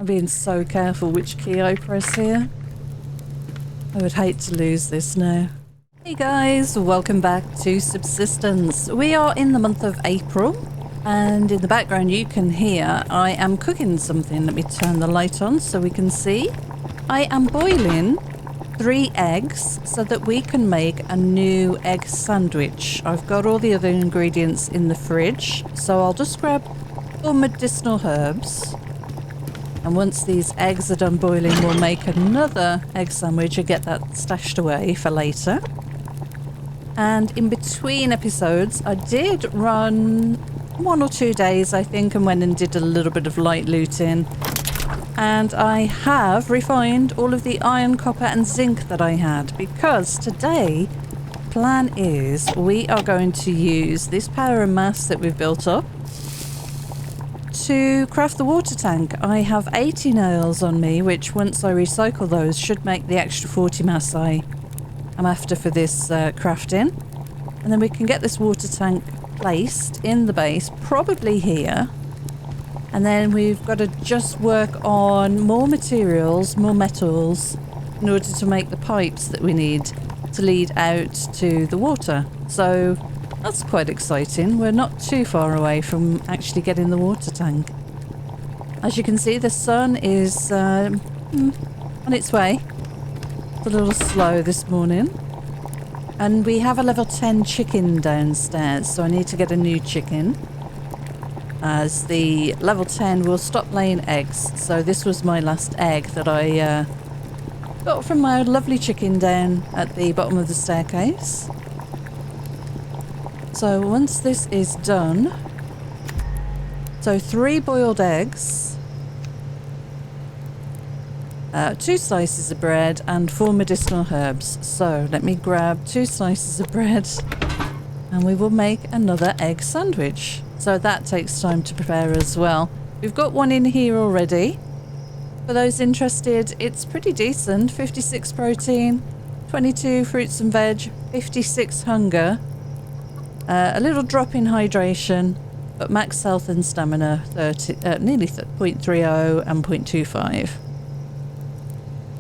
I'm being so careful which key I press here. I would hate to lose this now. Hey guys, welcome back to Subsistence. We are in the month of April, and in the background you can hear I am cooking something. Let me turn the light on so we can see. I am boiling 3 eggs so that we can make a new egg sandwich. I've got all the other ingredients in the fridge, so I'll just grab 4 medicinal herbs. And once these eggs are done boiling, we'll make another egg sandwich and get that stashed away for later. And in between episodes, I did run 1 or 2 days, I think, and went and did a little bit of light looting. And I have refined all of the iron, copper and zinc that I had, because today, plan is we are going to use this power and mass that we've built up to craft the water tank. I have 80 nails on me, which once I recycle those should make the extra 40 mass I am after for this crafting. And then we can get this water tank placed in the base, probably here. And then we've got to just work on more materials, more metals, in order to make the pipes that we need to lead out to the water. So that's quite exciting. We're not too far away from actually getting the water tank. As you can see, the sun is on its way. It's a little slow this morning. And we have a level 10 chicken downstairs, so I need to get a new chicken. As the level 10 will stop laying eggs. So this was my last egg that I got from my lovely chicken down at the bottom of the staircase. So once this is done, so 3 boiled eggs, 2 slices of bread and 4 medicinal herbs. So let me grab 2 slices of bread and we will make another egg sandwich. So that takes time to prepare as well. We've got one in here already. For those interested, it's pretty decent. 56 protein, 22 fruits and veg, 56 hunger. A little drop in hydration, but max health and stamina nearly 0.30 and 0.25.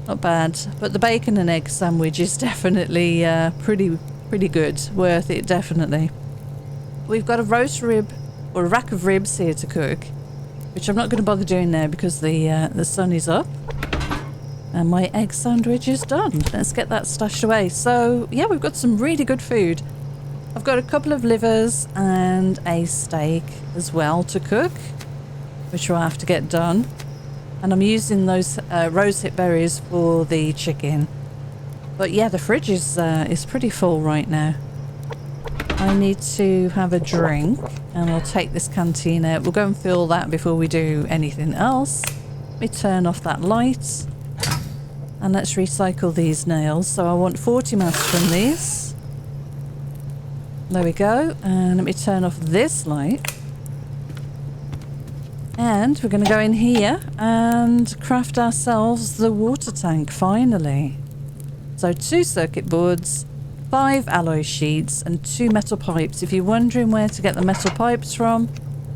Not bad, but the bacon and egg sandwich is definitely pretty good. Worth it, definitely. We've got a roast rib or a rack of ribs here to cook, which I'm not going to bother doing now because the sun is up. And my egg sandwich is done. Let's get that stashed away. So yeah, we've got some really good food. I've got a couple of livers and a steak as well to cook, which will have to get done. And I'm using those rosehip berries for the chicken. But yeah, the fridge is pretty full right now. I need to have a drink, and I'll take this canteen out. We'll go and fill that before we do anything else. Let me turn off that light. And let's recycle these nails. So I want 40 mass from these. There we go. And let me turn off this light. And we're going to go in here and craft ourselves the water tank, finally. So 2 circuit boards, 5 alloy sheets and 2 metal pipes. If you're wondering where to get the metal pipes from,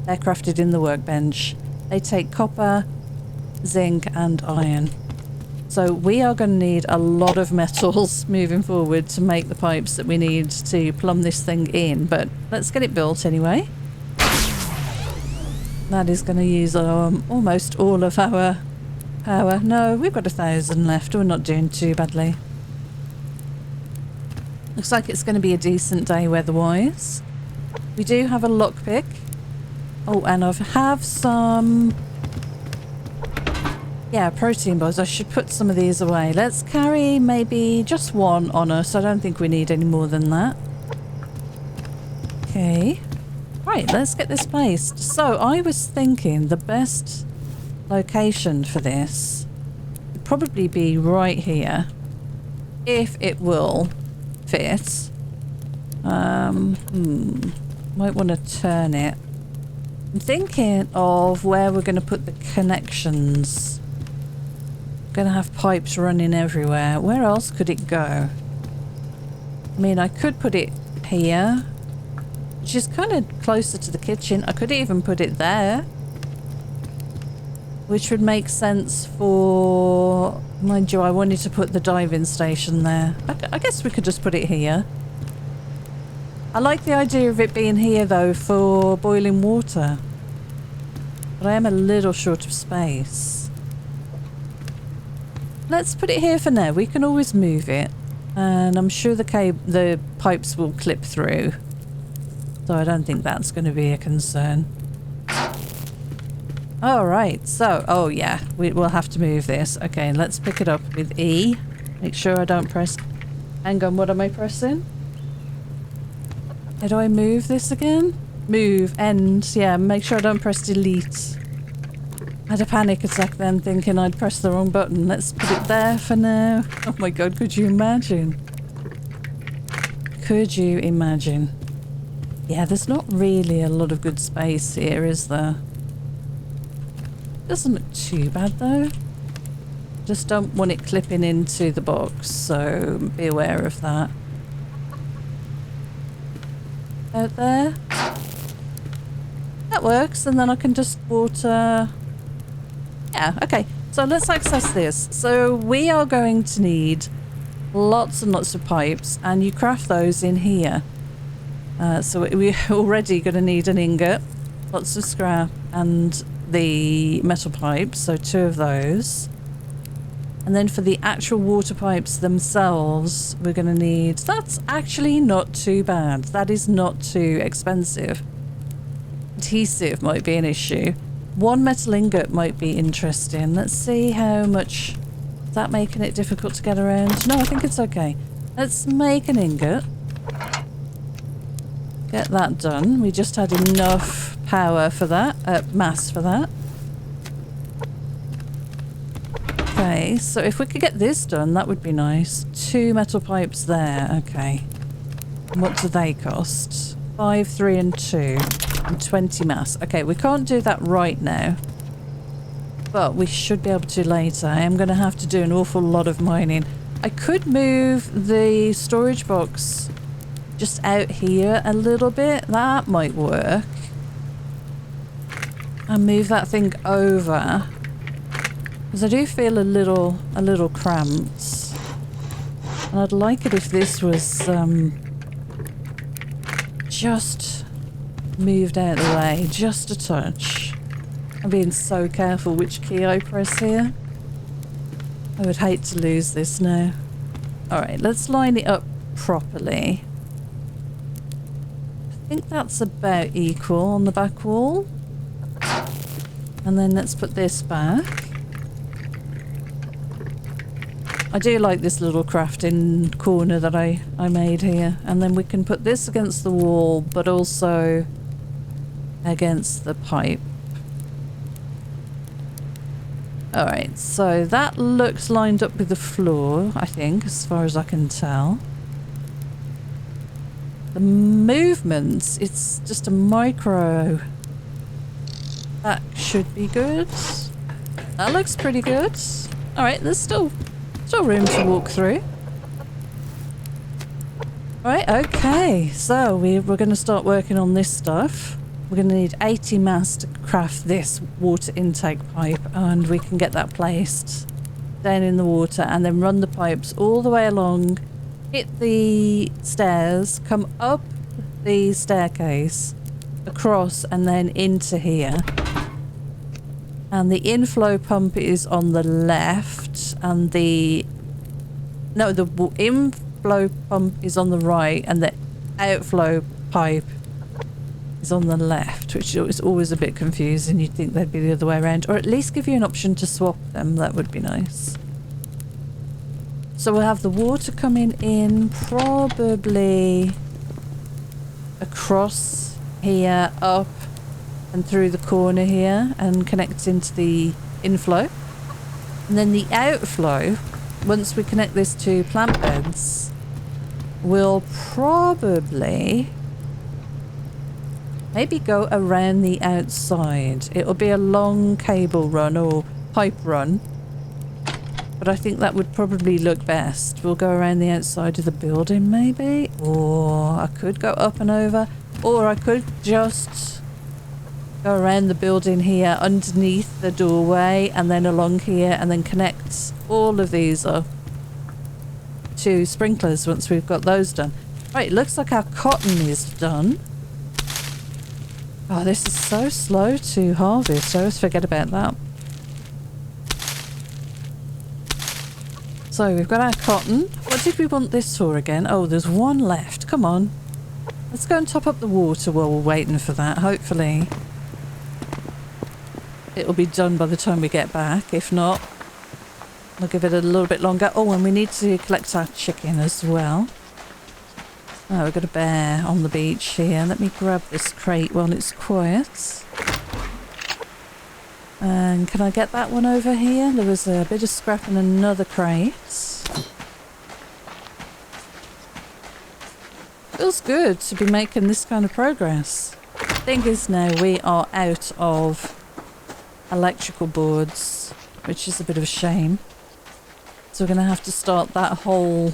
they're crafted in the workbench. They take copper, zinc and iron. So we are going to need a lot of metals moving forward to make the pipes that we need to plumb this thing in. But let's get it built anyway. That is going to use almost all of our power. No, we've got 1,000 left. We're not doing too badly. Looks like it's going to be a decent day weather-wise. We do have a lockpick. Oh, and I have some... yeah, protein bars. I should put some of these away. Let's carry maybe just 1 on us. I don't think we need any more than that. Okay. Right, let's get this placed. So I was thinking the best location for this would probably be right here, if it will fit. Might want to turn it. I'm thinking of where we're going to put the connections. Going to have pipes running everywhere. Where else could it go? I mean, I could put it here, which is kind of closer to the kitchen. I could even put it there. which would make sense for... Mind you, I wanted to put the diving station there. I guess we could just put it here. I like the idea of it being here, though, for boiling water. But I am a little short of space. Let's put it here for now. We can always move it. And I'm sure the pipes will clip through. So I don't think that's going to be a concern. Alright, so... Oh, yeah. We'll have to move this. Okay, let's pick it up with E. Make sure I don't press... Hang on, what am I pressing? How do I move this again? Move, end. Yeah, make sure I don't press delete. I had a panic attack then, thinking I'd pressed the wrong button. Let's put it there for now. Oh my god, could you imagine? Could you imagine? Yeah, there's not really a lot of good space here, is there? Doesn't look too bad though. Just don't want it clipping into the box, so be aware of that. Out there. That works, and then I can just water... Yeah, okay. So let's access this. So we are going to need lots and lots of pipes, and you craft those in here. So we're already going to need an ingot, lots of scrap, and the metal pipes, so 2 of those. And then for the actual water pipes themselves, we're going to need... That's actually not too bad. That is not too expensive. Adhesive might be an issue. 1 metal ingot might be interesting. Let's see how much... Is that making it difficult to get around? No, I think it's okay. Let's make an ingot. Get that done. We just had enough power for that. Mass for that. Okay, so if we could get this done, that would be nice. 2 metal pipes there. Okay. And what do they cost? 5, 3 and 2. And 20 mass. Okay, we can't do that right now. But we should be able to later. I am going to have to do an awful lot of mining. I could move the storage box just out here a little bit. That might work. And move that thing over. Because I do feel a little cramped. And I'd like it if this was just moved out of the way. Just a touch. I'm being so careful which key I press here. I would hate to lose this now. Alright, let's line it up properly. I think that's about equal on the back wall. And then let's put this back. I do like this little crafting corner that I made here. And then we can put this against the wall, but also against the pipe. Alright, so that looks lined up with the floor, I think, as far as I can tell. The movements, it's just a micro. That should be good. That looks pretty good. Alright, there's still room to walk through. Right, okay, so we're going to start working on this stuff. We're going to need 80 mass to craft this water intake pipe, and we can get that placed down in the water and then run the pipes all the way along, hit the stairs, come up the staircase, across and then into here. And the inflow pump is on the left, and the inflow pump is on the right, and the outflow pipe is on the left, which is always a bit confusing. You'd think they'd be the other way around, or at least give you an option to swap them. That would be nice. So we'll have the water coming in probably across here, up and through the corner here, and connect into the inflow. And then the outflow, once we connect this to plant beds, will probably maybe go around the outside. It'll be a long cable run or pipe run, but I think that would probably look best. We'll go around the outside of the building maybe, or I could go up and over, or I could just go around the building here underneath the doorway and then along here and then connect all of these up to sprinklers once we've got those done. Right, it looks like our cotton is done. Oh, this is so slow to harvest. I always forget about that. So we've got our cotton. What did we want this for again? Oh, there's one left. Come on. Let's go and top up the water while we're waiting for that. Hopefully it'll be done by the time we get back. If not, I'll give it a little bit longer. Oh, and we need to collect our chicken as well. Oh, we've got a bear on the beach here. Let me grab this crate while it's quiet. And can I get that one over here? There was a bit of scrap in another crate. Feels good to be making this kind of progress. Thing is now we are out of electrical boards, which is a bit of a shame. So we're going to have to start that whole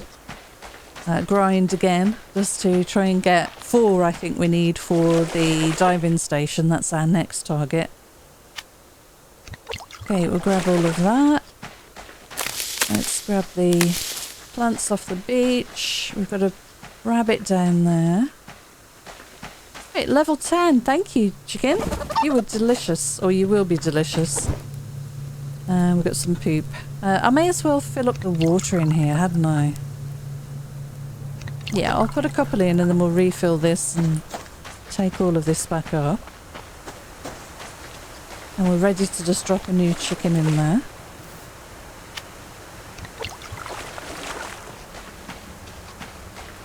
grind again, just to try and get 4 I think we need for the diving station. That's our next target. Okay, we'll grab all of that. Let's grab the plants off the beach. We've got a rabbit down there. Right, level 10. Thank you, chicken. You were delicious, or you will be delicious. And we've got some poop. I may as well fill up the water in here, hadn't I? Yeah, I'll put a couple in and then we'll refill this and take all of this back up. And we're ready to just drop a new chicken in there.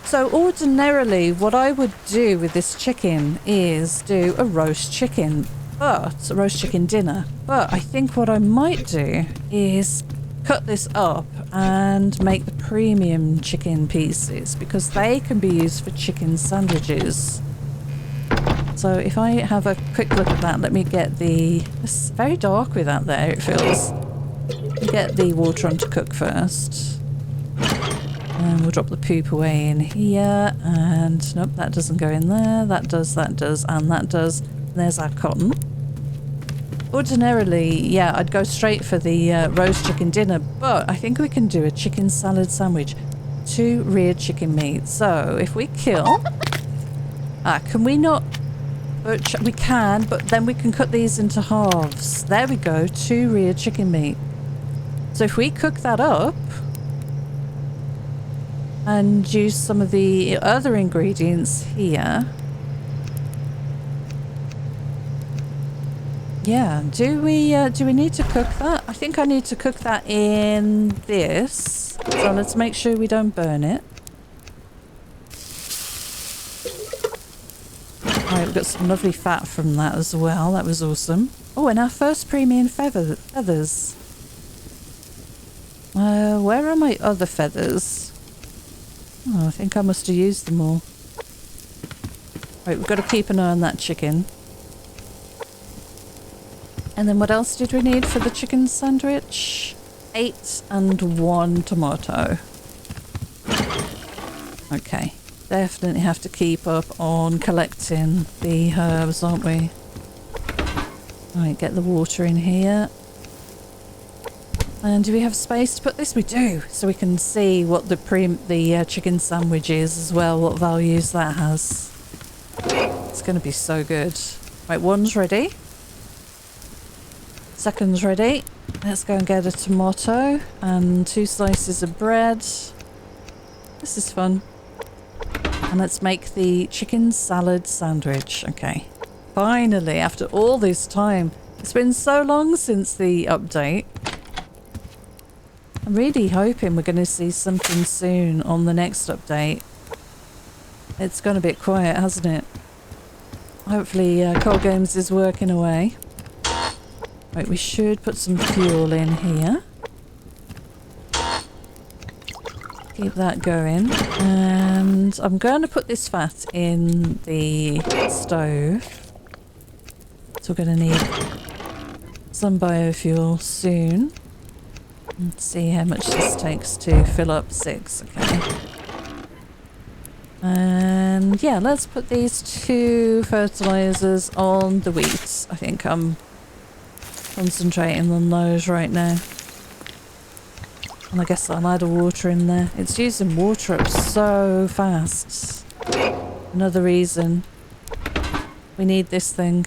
So ordinarily what I would do with this chicken is do a roast chicken, but a roast chicken dinner. But I think what I might do is cut this up and make the premium chicken pieces because they can be used for chicken sandwiches. So if I have a quick look at that, let me get the... It's very dark with that there, it feels. Get the water on to cook first. And we'll drop the poop away in here. And nope, that doesn't go in there. That does, and that does. And there's our cotton. Ordinarily, yeah, I'd go straight for the roast chicken dinner, but I think we can do a chicken salad sandwich. 2 reared chicken meat. So if we kill... can we not... We can, but then we can cut these into halves. There we go, 2 reared chicken meat. So if we cook that up and use some of the other ingredients here. Yeah, do we need to cook that? I think I need to cook that in this. So let's make sure we don't burn it. Right, we've got some lovely fat from that as well. That was awesome. Oh, and our first premium feathers. Where are my other feathers? Oh, I think I must have used them all. Right, we've got to keep an eye on that chicken. And then what else did we need for the chicken sandwich? 8 and 1 tomato. Okay. Definitely have to keep up on collecting the herbs, aren't we? Right, get the water in here. And do we have space to put this? We do, so we can see what the chicken sandwich is as well, what values that has. It's going to be so good. Right, 1's ready. 2nd's ready. Let's go and get a tomato and 2 slices of bread. This is fun. And let's make the chicken salad sandwich. Okay. Finally, after all this time. It's been so long since the update. I'm really hoping we're going to see something soon on the next update. It's gone a bit quiet, hasn't it? Hopefully Cold Games is working away. Right, we should put some fuel in here. Keep that going. And I'm going to put this fat in the stove. So we're going to need some biofuel soon. Let's see how much this takes to fill up 6. Okay. And yeah, let's put these 2 fertilizers on the wheat. eggs. I think I'm concentrating on those right now. And I guess I'll add a water in there. It's using water up so fast. Another reason we need this thing.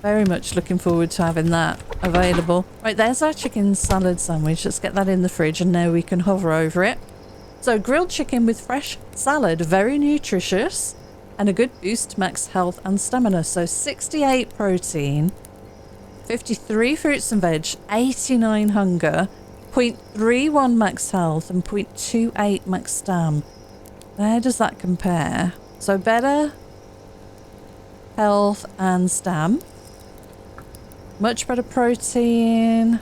Very much looking forward to having that available. Right, there's our chicken salad sandwich. Let's get that in the fridge and now we can hover over it. So grilled chicken with fresh salad, very nutritious and a good boost to max health and stamina. So 68 protein, 53 fruits and veg, 89 hunger, 0.31 max health and 0.28 max stam. How does that compare? So better health and stam. Much better protein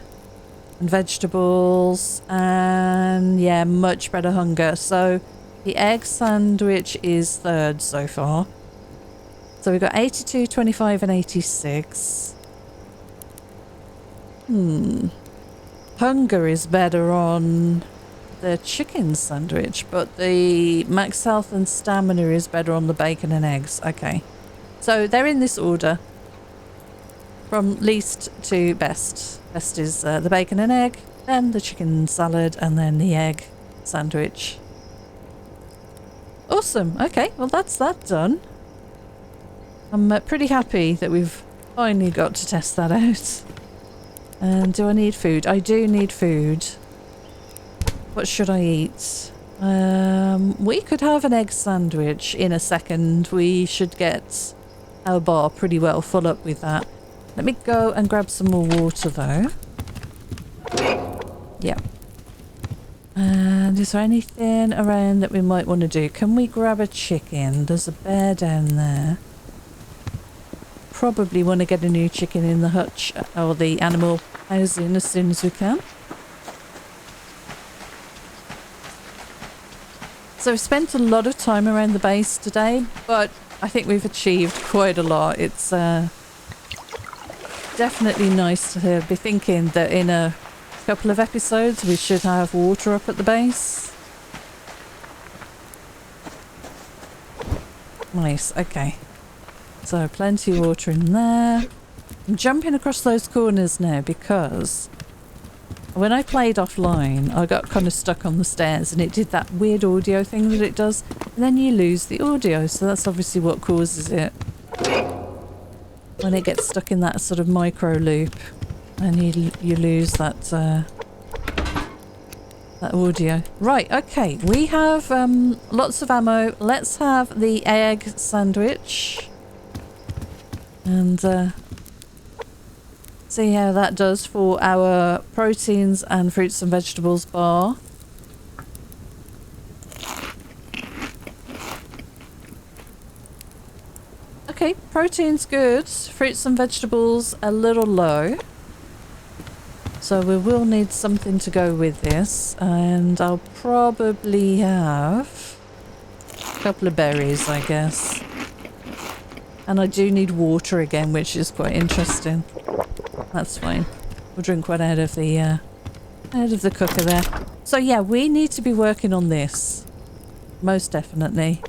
and vegetables, and yeah, much better hunger. So the egg sandwich is third so far. So we've got 82, 25 and 86. Hunger is better on the chicken sandwich, but the max health and stamina is better on the bacon and eggs. Okay, so they're in this order from least to best. Best is the bacon and egg, then the chicken salad, and then the egg sandwich. Awesome. Okay, well that's that done. I'm pretty happy that we've finally got to test that out. And do I need food? I do need food. What should I eat? We could have an egg sandwich in a second. We should get our bar pretty well full up with that. Let me go and grab some more water though. Yeah. And is there anything around that we might want to do? Can we grab a chicken? There's a bear down there. Probably want to get a new chicken in the hutch or the animal housing as soon as we can. So we've spent a lot of time around the base today, but I think we've achieved quite a lot. It's definitely nice to be thinking that in a couple of episodes we should have water up at the base. Nice, okay. So plenty of water in there. I'm jumping across those corners now because when I played offline I got kind of stuck on the stairs and it did that weird audio thing that it does, and then you lose the audio, so that's obviously what causes it. When it gets stuck in that sort of micro loop and you lose that that audio. Right, okay, we have lots of ammo. Let's have the egg sandwich and see how that does for our proteins and fruits and vegetables bar. Okay, protein's good. Fruits and vegetables a little low. So we will need something to go with this, and I'll probably have a couple of berries, I guess. And I do need water again, which is quite interesting. That's fine. We'll drink one out of the cooker there. So yeah, we need to be working on this. Most definitely.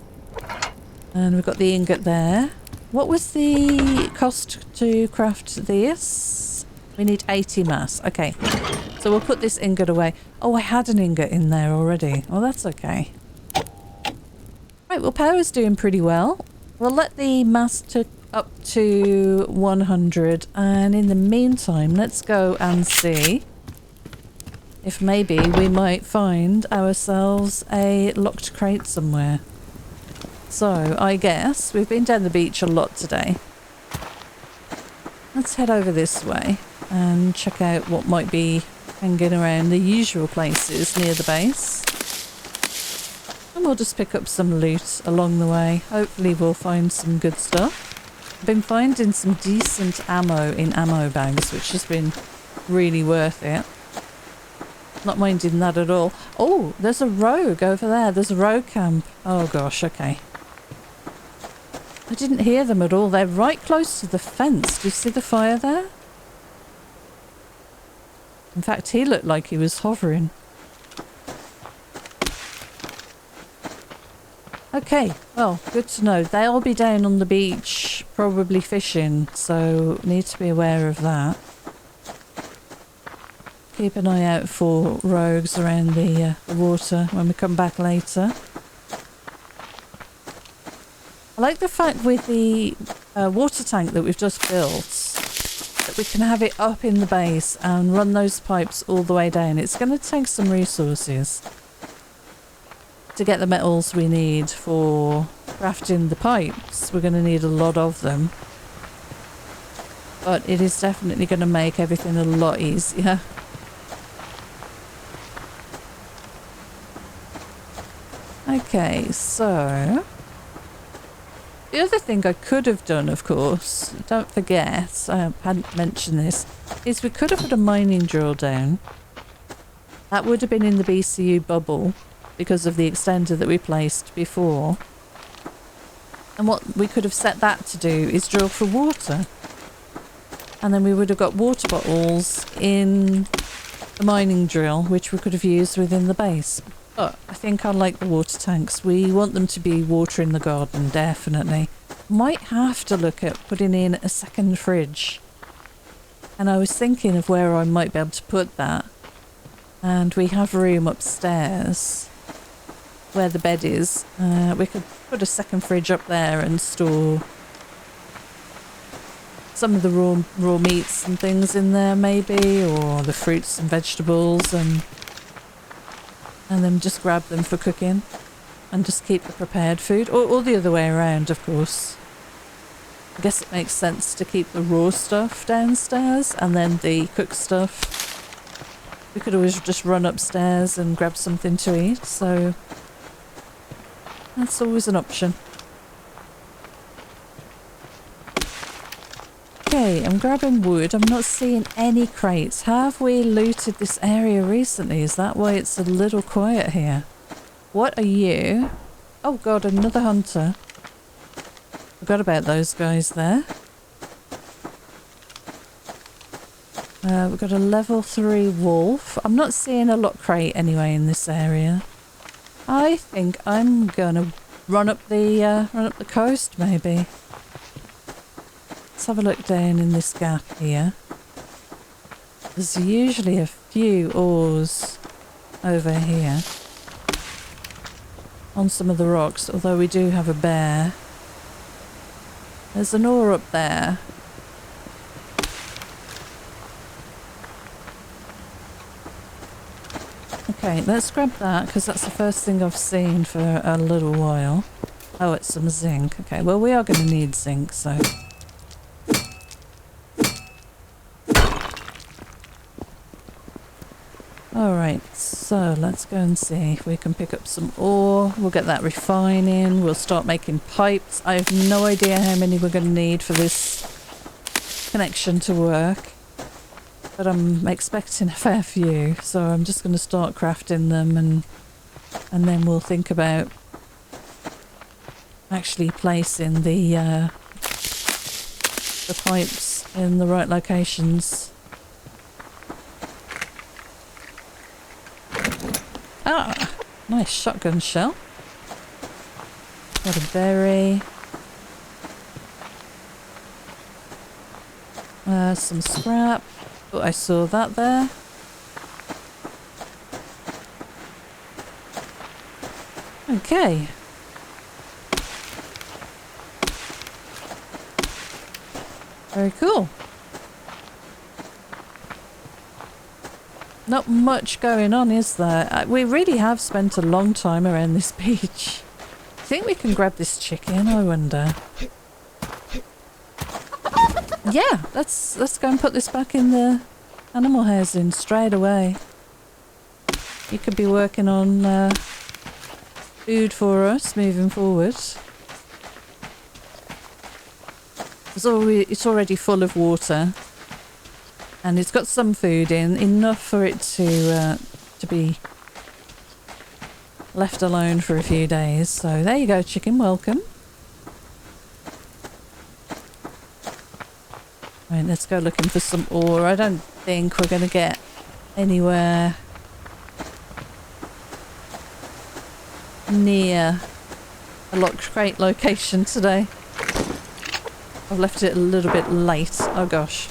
And we've got the ingot there. What was the cost to craft this? We need 80 mass. Okay. So we'll put this ingot away. Oh, I had an ingot in there already. Well, that's okay. Right, well, power's doing pretty well. We'll let the mass up to 100. And in the meantime, let's go and see if maybe we might find ourselves a locked crate somewhere. So, I guess we've been down the beach a lot today. Let's head over this way and check out what might be hanging around the usual places near the base. And we'll just pick up some loot along the way. Hopefully we'll find some good stuff. I've been finding some decent ammo in ammo bags, which has been really worth it. Not minding that at all. Oh, there's a rogue over there. There's a rogue camp. Oh gosh, okay. I didn't hear them at all. They're right close to the fence. Do you see the fire there? In fact, he looked like he was hovering. Okay, well, good to know. They'll be down on the beach, probably fishing, so need to be aware of that. Keep an eye out for rogues around the water when we come back later. I like the fact with the water tank that we've just built that we can have it up in the base and run those pipes all the way down. It's going to take some resources to get the metals we need for crafting the pipes. We're going to need a lot of them. But it is definitely going to make everything a lot easier. Okay, so the other thing I could have done, of course, don't forget, I hadn't mentioned this, is we could have put a mining drill down. That would have been in the BCU bubble because of the extender that we placed before. And what we could have set that to do is drill for water. And then we would have got water bottles in the mining drill, which we could have used within the base. But I think I like the water tanks. We want them to be watering the garden, definitely. Might have to look at putting in a second fridge. And I was thinking of where I might be able to put that. And we have room upstairs where the bed is. We could put a second fridge up there and store some of the raw meats and things in there maybe, or the fruits and vegetables, and then just grab them for cooking and just keep the prepared food, or the other way around, of course. I guess it makes sense to keep the raw stuff downstairs and then the cooked stuff. We could always just run upstairs and grab something to eat, so that's always an option. Okay, I'm grabbing wood. I'm not seeing any crates. Have we looted this area recently? Is that why it's a little quiet here? What are you? Oh god, another hunter. Forgot about those guys there. We've got a level 3 wolf. I'm not seeing a lot crate anyway in this area. I think I'm gonna run up the coast maybe. Let's have a look down in this gap here. There's usually a few ores over here on some of the rocks, although we do have a bear. There's an ore up there. Okay, let's grab that because that's the first thing I've seen for a little while. Oh, it's some zinc. Okay, well we are going to need zinc, so... Alright, so let's go and see if we can pick up some ore. We'll get that refining. We'll start making pipes. I have no idea how many we're going to need for this connection to work. But I'm expecting a fair few. So I'm just going to start crafting them and then we'll think about actually placing the pipes in the right locations. Ah, nice shotgun shell. Got a berry. Some scrap. Oh, I saw that there. Okay. Very cool. Not much going on, is there? We really have spent a long time around this beach. I think we can grab this chicken, I wonder. Yeah, let's go and put this back in the animal housing straight away. You could be working on food for us moving forward. It's already full of water. And it's got some food in, enough for it to be left alone for a few days. So there you go, chicken, welcome. Right, let's go looking for some ore. I don't think we're going to get anywhere near a lock crate location today. I've left it a little bit late. Oh gosh.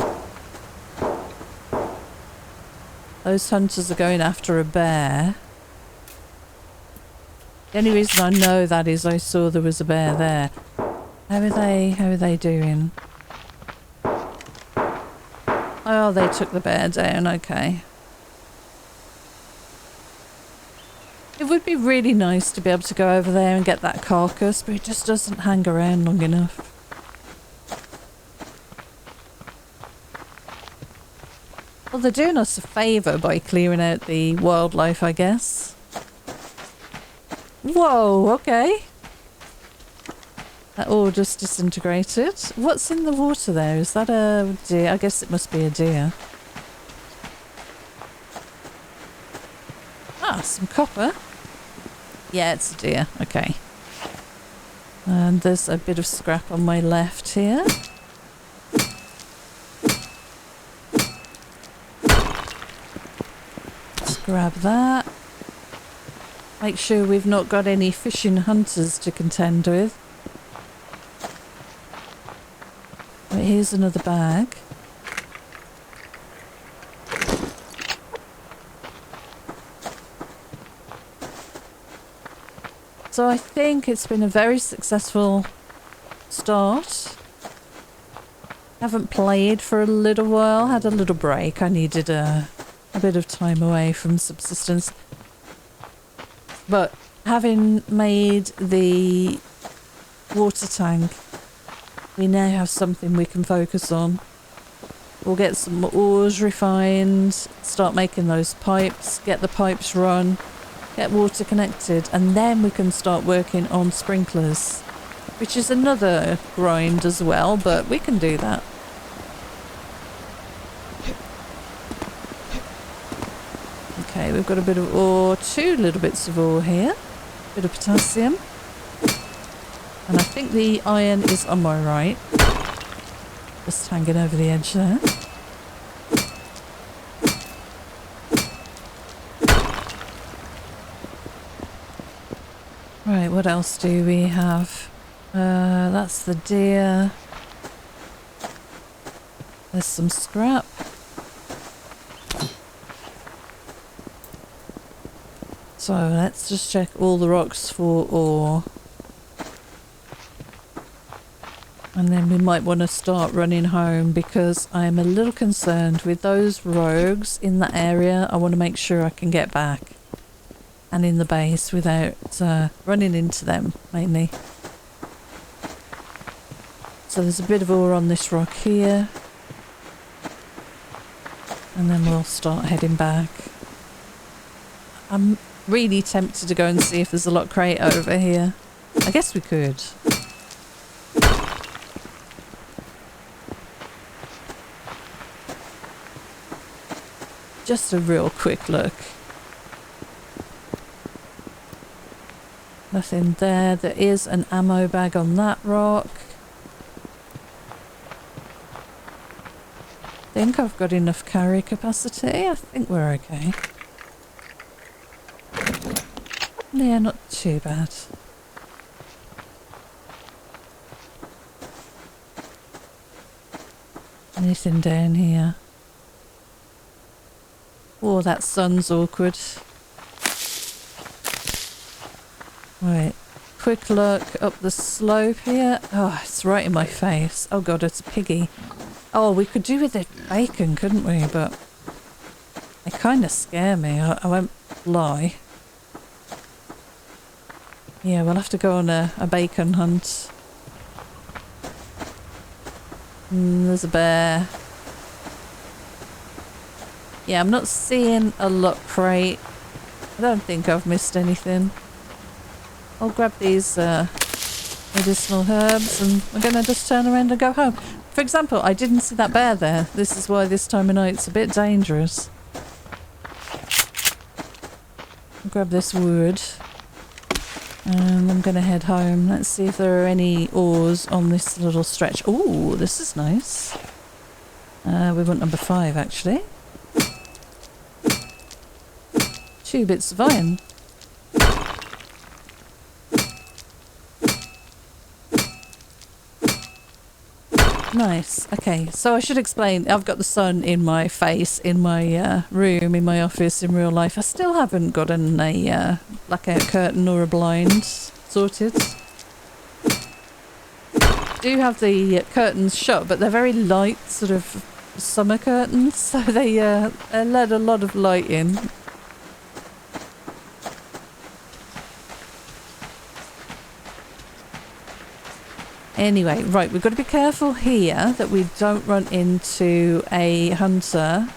Those hunters are going after a bear. The only reason I know that is I saw there was a bear there. How are they doing? Oh, they took the bear down, okay. It would be really nice to be able to go over there and get that carcass, but it just doesn't hang around long enough. Well, they're doing us a favour by clearing out the wildlife, I guess. Whoa, okay. That all just disintegrated. What's in the water there? Is that a deer? I guess it must be a deer. Ah, some copper. Yeah, it's a deer. Okay. And there's a bit of scrap on my left here. Let's grab that. Make sure we've not got any fishing hunters to contend with. Right, here's another bag. So I think it's been a very successful start. Haven't played for a little while, had a little break. I needed a bit of time away from Subsistence. But having made the water tank, we now have something we can focus on. We'll get some ores refined, start making those pipes, get the pipes run, get water connected, and then we can start working on sprinklers, which is another grind as well, but we can do that. Okay, we've got a bit of ore, 2 little bits of ore here, bit of potassium, and I think the iron is on my right, just hanging over the edge there. Right, what else do we have? That's the deer. There's some scrap. So let's just check all the rocks for ore. And then we might want to start running home because I'm a little concerned with those rogues in that area. I want to make sure I can get back and in the base without running into them, mainly. So there's a bit of ore on this rock here. And then we'll start heading back. I'm really tempted to go and see if there's a lock crate over here. I guess we could. Just a real quick look. Nothing there. There is an ammo bag on that rock. I think I've got enough carry capacity. I think we're okay. Yeah, not too bad. Anything down here? Oh, that sun's awkward. Right, quick look up the slope here. Oh, it's right in my face. Oh god, it's a piggy. Oh, we could do with the bacon, couldn't we? But they kind of scare me. I won't lie. Yeah, we'll have to go on a bacon hunt. There's a bear. Yeah, I'm not seeing a lock crate. I don't think I've missed anything. I'll grab these medicinal herbs and we're going to just turn around and go home. For example, I didn't see that bear there. This is why this time of night it's a bit dangerous. I'll grab this wood and I'm going to head home. Let's see if there are any ores on this little stretch. Oh, this is nice. We want number 5 actually. 2 bits of iron. Nice. Okay, so I should explain. I've got the sun in my face in my room, in my office in real life. I still haven't gotten a blackout curtain or a blind sorted. I do have the curtains shut, but they're very light, sort of summer curtains, so they let a lot of light in. Anyway, right, we've got to be careful here that we don't run into a hunter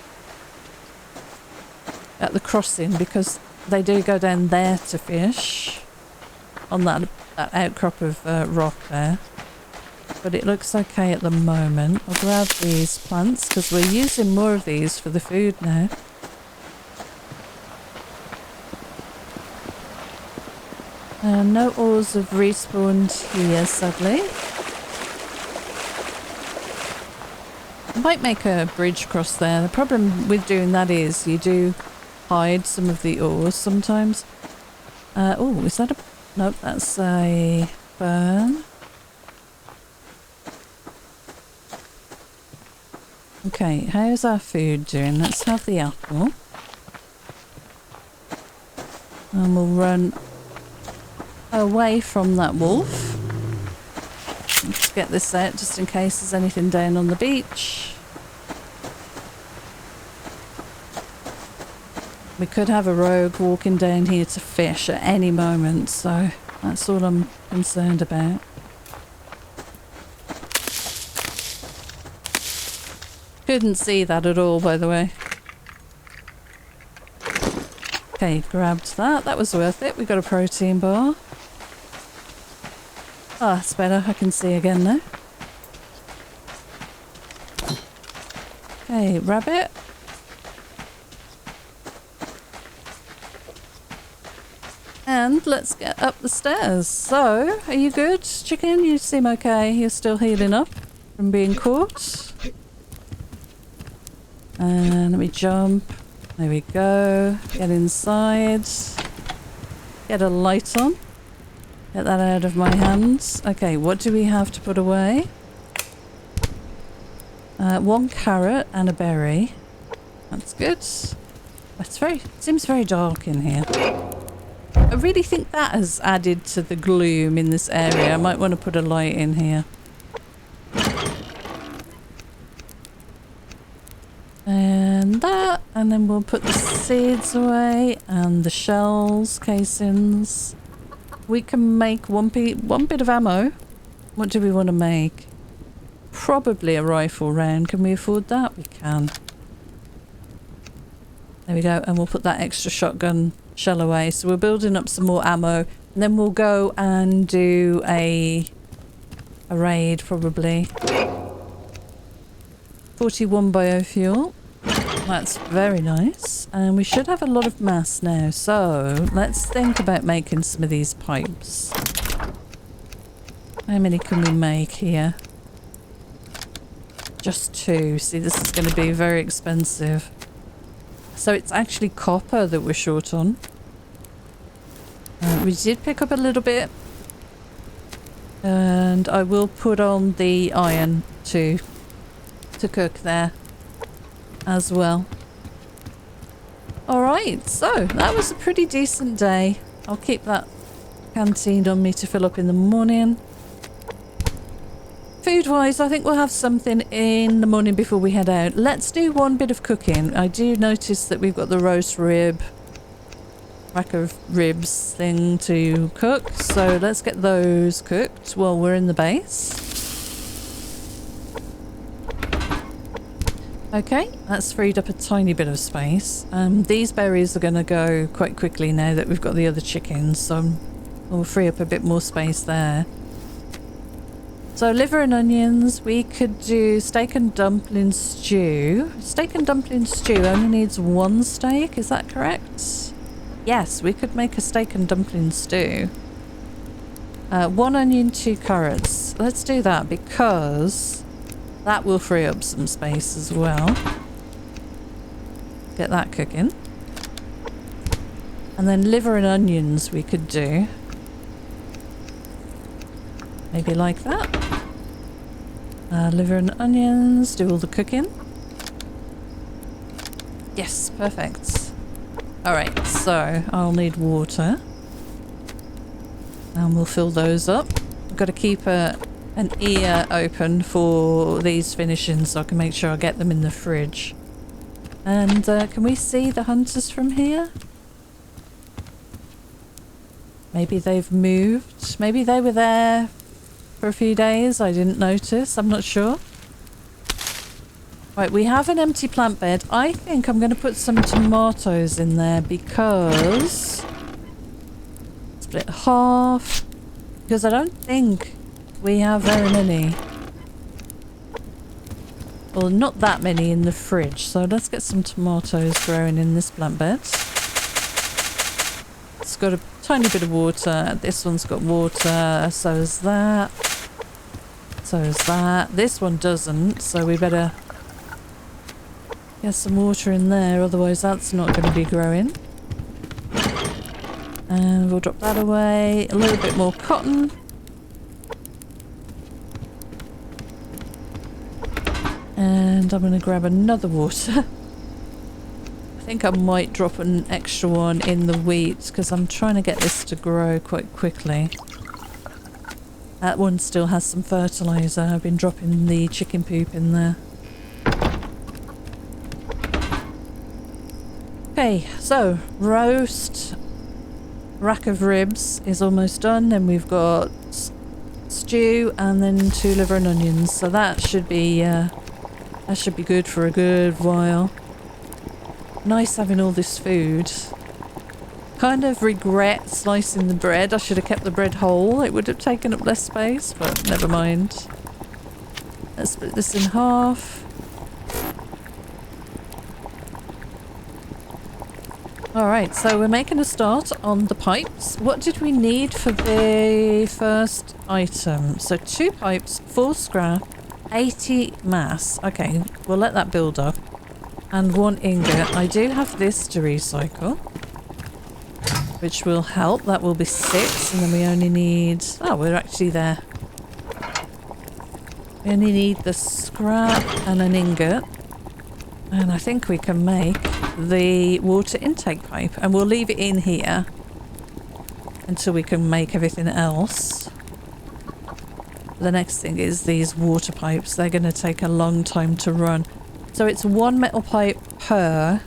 at the crossing, because they do go down there to fish on that outcrop of rock there. But it looks okay at the moment. I'll grab these plants because we're using more of these for the food now. No ores have respawned here, sadly. I might make a bridge across there. The problem with doing that is you do hide some of the ores sometimes. Oh, is that a... Nope, that's a burn. Okay, how's our food doing? Let's have the apple. And we'll run away from that wolf. Let's get this out just in case there's anything down on the beach. We could have a rogue walking down here to fish at any moment, so that's all I'm concerned about. Couldn't see that at all, by the way. Okay, grabbed that. That was worth it. We got a protein bar. Oh, that's better. I can see again now. Okay, rabbit. And let's get up the stairs. So, are you good, chicken? You seem okay. You're still healing up from being caught. And let me jump. There we go. Get inside. Get a light on. Get that out of my hands. Okay, what do we have to put away? 1 carrot and a berry. That's good. It seems very dark in here. I really think that has added to the gloom in this area. I might want to put a light in here. And that, and then we'll put the seeds away and the shells, casings. We can make one bit of ammo. What do we want to make? Probably a rifle round. Can we afford that? We can. There we go. And we'll put that extra shotgun shell away. So we're building up some more ammo. And then we'll go and do a raid probably. 41 biofuel. That's very nice. And we should have a lot of mass now. So let's think about making some of these pipes. How many can we make here? Just 2. See, this is going to be very expensive. So it's actually copper that we're short on. We did pick up a little bit. And I will put on the iron to cook there as well. Alright, so that was a pretty decent day. I'll keep that canteen on me to fill up in the morning. Food wise, I think we'll have something in the morning before we head out. Let's do one bit of cooking. I do notice that we've got the roast rib, rack of ribs thing to cook, so let's get those cooked while we're in the base. Okay, that's freed up a tiny bit of space. These berries are going to go quite quickly now that we've got the other chickens, so we'll free up a bit more space there. So liver and onions, we could do steak and dumpling stew. Steak and dumpling stew only needs 1 steak, is that correct? Yes, we could make a steak and dumpling stew. 1 onion, 2 carrots. Let's do that because that will free up some space as well. Get that cooking. And then liver and onions we could do. Maybe like that. Liver and onions, do all the cooking. Yes, perfect. Alright, so I'll need water. And we'll fill those up. I've got to keep an ear open for these finishings so I can make sure I get them in the fridge. And can we see the hunters from here? Maybe they've moved. Maybe they were there for a few days. I didn't notice. I'm not sure. Right, we have an empty plant bed. I think I'm going to put some tomatoes in there because... split half. Because I don't think we have very many. Well, not that many in the fridge. So let's get some tomatoes growing in this plant bed. It's got a tiny bit of water. This one's got water. So is that. So is that. This one doesn't. So we better get some water in there. Otherwise that's not going to be growing. And we'll drop that away. A little bit more cotton. And I'm going to grab another water. I think I might drop an extra one in the wheat because I'm trying to get this to grow quite quickly. That one still has some fertilizer. I've been dropping the chicken poop in there. Okay, so roast rack of ribs is almost done. Then we've got stew and then 2 liver and onions. So that should be good for a good while. Nice having all this food. Kind of regret slicing the bread. I should have kept the bread whole. It would have taken up less space, but never mind. Let's split this in half. Alright, so we're making a start on the pipes. What did we need for the first item? So 2 pipes, 4 scrap, 80 mass. Okay, we'll let that build up. And 1 ingot. I do have this to recycle, which will help. That will be 6, and then we only need... oh, we're actually there. We only need the scrap and an ingot. And I think we can make the water intake pipe. And we'll leave it in here until we can make everything else. The next thing is these water pipes. They're going to take a long time to run. So it's 1 metal pipe per.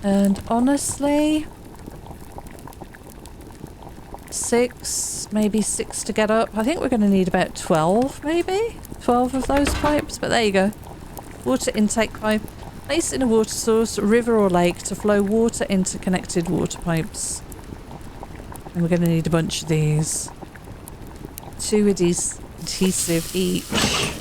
And honestly... 6, maybe 6 to get up. I think we're going to need about 12, maybe? 12 of those pipes, but there you go. Water intake pipe. Place in a water source, river or lake to flow water into connected water pipes. And we're going to need a bunch of these. 2 adhesive each.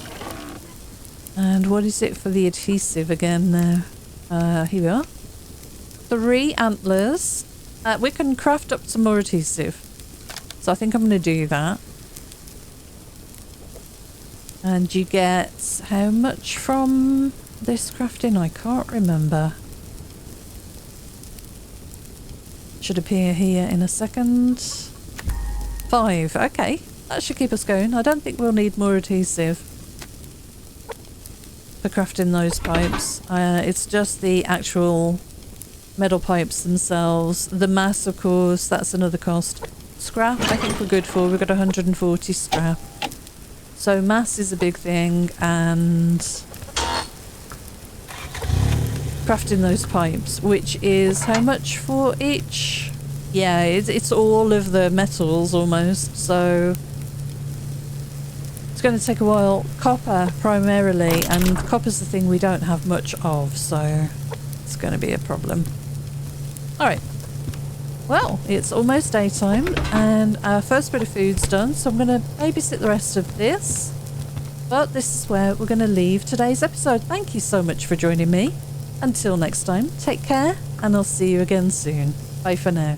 And what is it for the adhesive again now? Here we are. 3 antlers. We can craft up some more adhesive. So I think I'm going to do that. And you get how much from this crafting? I can't remember. Should appear here in a second. 5. Okay, that should keep us going. I don't think we'll need more adhesive for crafting those pipes. It's just the actual metal pipes themselves. The mass, of course, that's another cost. Scrap, I think we're good for. We've got 140 scrap. So mass is a big thing, and crafting those pipes, which is how much for each? Yeah, it's all of the metals almost, so it's going to take a while. Copper primarily, and copper's the thing we don't have much of, so it's going to be a problem. Alright, well, it's almost daytime and our first bit of food's done, so I'm going to babysit the rest of this. But this is where we're going to leave today's episode. Thank you so much for joining me. Until next time, take care, and I'll see you again soon. Bye for now.